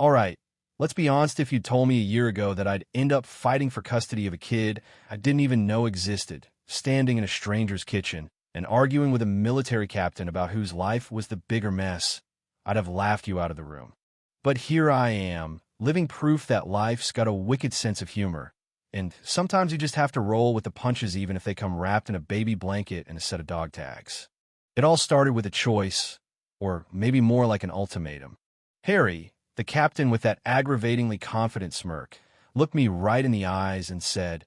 All right, let's be honest, if you told me a year ago that I'd end up fighting for custody of a kid I didn't even know existed, standing in a stranger's kitchen, and arguing with a military captain about whose life was the bigger mess, I'd have laughed you out of the room. But here I am, living proof that life's got a wicked sense of humor, and sometimes you just have to roll with the punches even if they come wrapped in a baby blanket and a set of dog tags. It all started with a choice, or maybe more like an ultimatum. Harry, the captain with that aggravatingly confident smirk, looked me right in the eyes and said,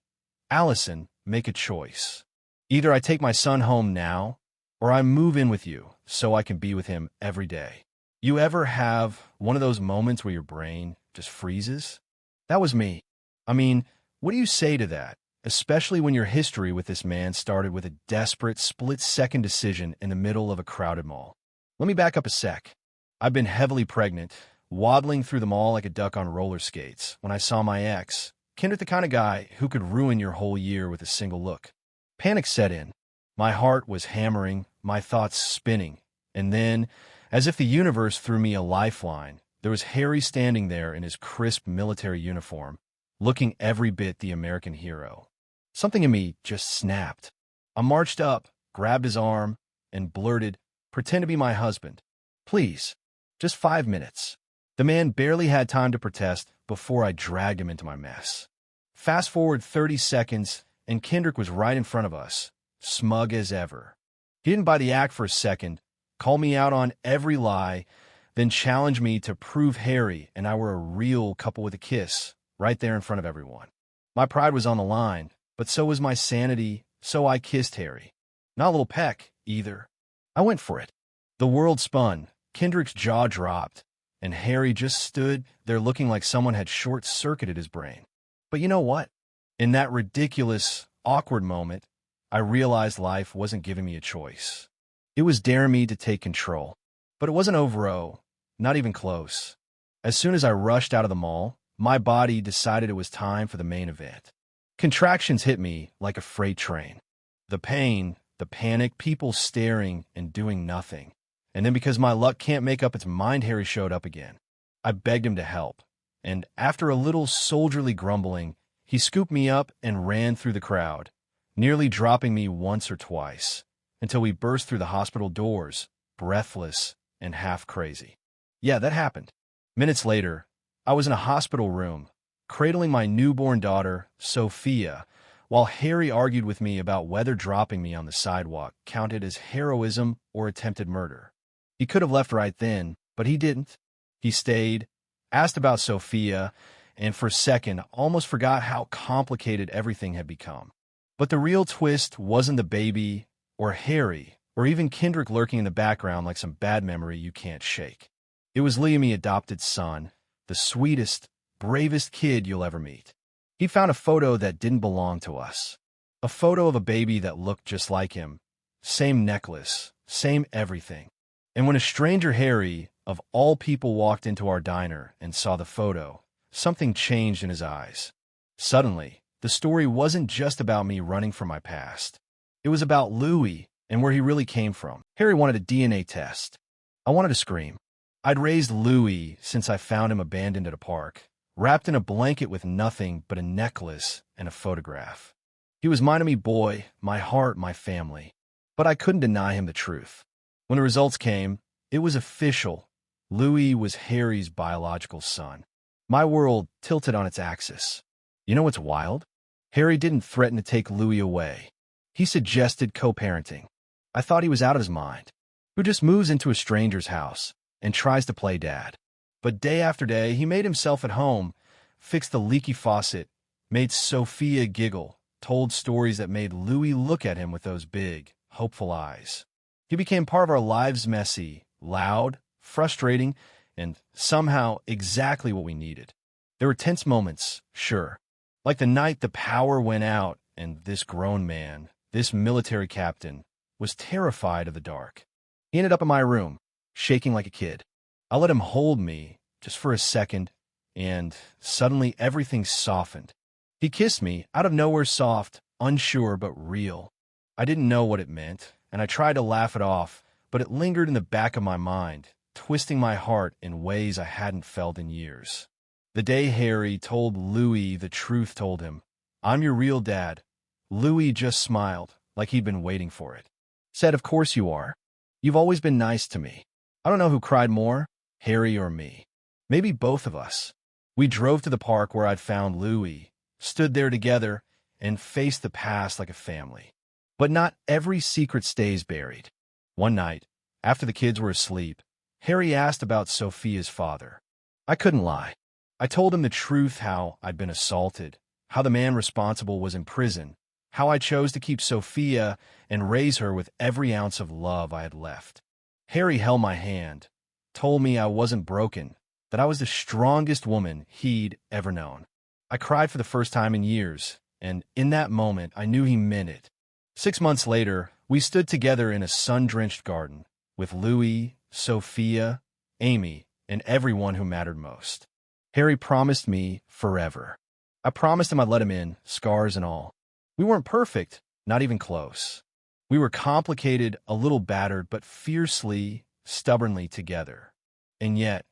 "Allison, make a choice. Either I take my son home now, or I move in with you so I can be with him every day." You ever have one of those moments where your brain just freezes? That was me. I mean, what do you say to that? Especially when your history with this man started with a desperate split-second decision in the middle of a crowded mall. Let me back up a sec. I've been heavily pregnant, waddling through the mall like a duck on roller skates when I saw my ex, Kendrick, the kind of guy who could ruin your whole year with a single look. Panic set in. My heart was hammering, my thoughts spinning, and then, as if the universe threw me a lifeline, there was Harry standing there in his crisp military uniform, looking every bit the American hero. Something in me just snapped. I marched up, grabbed his arm, and blurted, "Pretend to be my husband. Please. Just 5 minutes." The man barely had time to protest before I dragged him into my mess. Fast forward 30 seconds, and Kendrick was right in front of us, smug as ever. He didn't buy the act for a second, call me out on every lie, then challenge me to prove Harry and I were a real couple with a kiss, right there in front of everyone. My pride was on the line, but so was my sanity, so I kissed Harry. Not a little peck, either. I went for it. The world spun, Kendrick's jaw dropped, and Harry just stood there looking like someone had short-circuited his brain. But you know what? In that ridiculous, awkward moment, I realized life wasn't giving me a choice. It was daring me to take control. But it wasn't over, not even close. As soon as I rushed out of the mall, my body decided it was time for the main event. Contractions hit me like a freight train. The pain, the panic, people staring and doing nothing. And then because my luck can't make up its mind, Harry showed up again. I begged him to help, and after a little soldierly grumbling, he scooped me up and ran through the crowd, nearly dropping me once or twice, until we burst through the hospital doors, breathless and half crazy. Yeah, that happened. Minutes later, I was in a hospital room, cradling my newborn daughter, Sophia, while Harry argued with me about whether dropping me on the sidewalk counted as heroism or attempted murder. He could have left right then, but he didn't. He stayed, asked about Sophia, and for a second almost forgot how complicated everything had become. But the real twist wasn't the baby, or Harry, or even Kendrick lurking in the background like some bad memory you can't shake. It was Liam's adopted son, the sweetest, bravest kid you'll ever meet. He found a photo that didn't belong to us. A photo of a baby that looked just like him. Same necklace, same everything. And when a stranger Harry, of all people, walked into our diner and saw the photo, something changed in his eyes. Suddenly, the story wasn't just about me running from my past. It was about Louis and where he really came from. Harry wanted a DNA test. I wanted to scream. I'd raised Louis since I found him abandoned at a park, wrapped in a blanket with nothing but a necklace and a photograph. He was my enemy boy, my heart, my family. But I couldn't deny him the truth. When the results came, it was official. Louis was Harry's biological son. My world tilted on its axis. You know what's wild? Harry didn't threaten to take Louis away. He suggested co-parenting. I thought he was out of his mind. Who just moves into a stranger's house and tries to play dad? But day after day, he made himself at home, fixed the leaky faucet, made Sophia giggle, told stories that made Louis look at him with those big, hopeful eyes. He became part of our lives, messy, loud, frustrating, and somehow exactly what we needed. There were tense moments, sure, like the night the power went out and this grown man, this military captain, was terrified of the dark. He ended up in my room, shaking like a kid. I let him hold me just for a second, and suddenly everything softened. He kissed me, out of nowhere, soft, unsure but real. I didn't know what it meant, and I tried to laugh it off, but it lingered in the back of my mind, twisting my heart in ways I hadn't felt in years. The day Harry told Louis the truth told him, "I'm your real dad," Louis just smiled, like he'd been waiting for it. Said, "Of course you are. You've always been nice to me." I don't know who cried more, Harry or me. Maybe both of us. We drove to the park where I'd found Louis, stood there together, and faced the past like a family. But not every secret stays buried. One night, after the kids were asleep, Harry asked about Sophia's father. I couldn't lie. I told him the truth, how I'd been assaulted, how the man responsible was in prison, how I chose to keep Sophia and raise her with every ounce of love I had left. Harry held my hand, told me I wasn't broken, that I was the strongest woman he'd ever known. I cried for the first time in years, and in that moment I knew he meant it. 6 months later, we stood together in a sun-drenched garden, with Louis, Sophia, Amy, and everyone who mattered most. Harry promised me forever. I promised him I'd let him in, scars and all. We weren't perfect, not even close. We were complicated, a little battered, but fiercely, stubbornly together. And yet,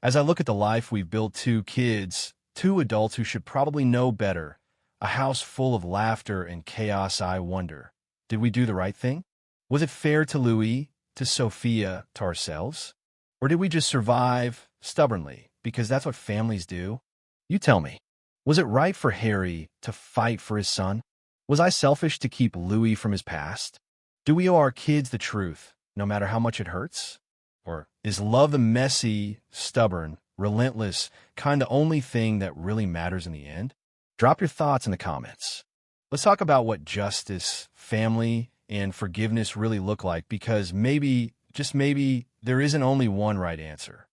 as I look at the life we've built, 2 kids, 2 adults who should probably know better, a house full of laughter and chaos, I wonder, did we do the right thing? Was it fair to Louis, to Sophia, to ourselves? Or did we just survive stubbornly, because that's what families do? You tell me. Was it right for Harry to fight for his son? Was I selfish to keep Louis from his past? Do we owe our kids the truth, no matter how much it hurts? Or is love the messy, stubborn, relentless kind the only thing that really matters in the end? Drop your thoughts in the comments. Let's talk about what justice, family, and forgiveness really look like, because maybe, just maybe, there isn't only one right answer.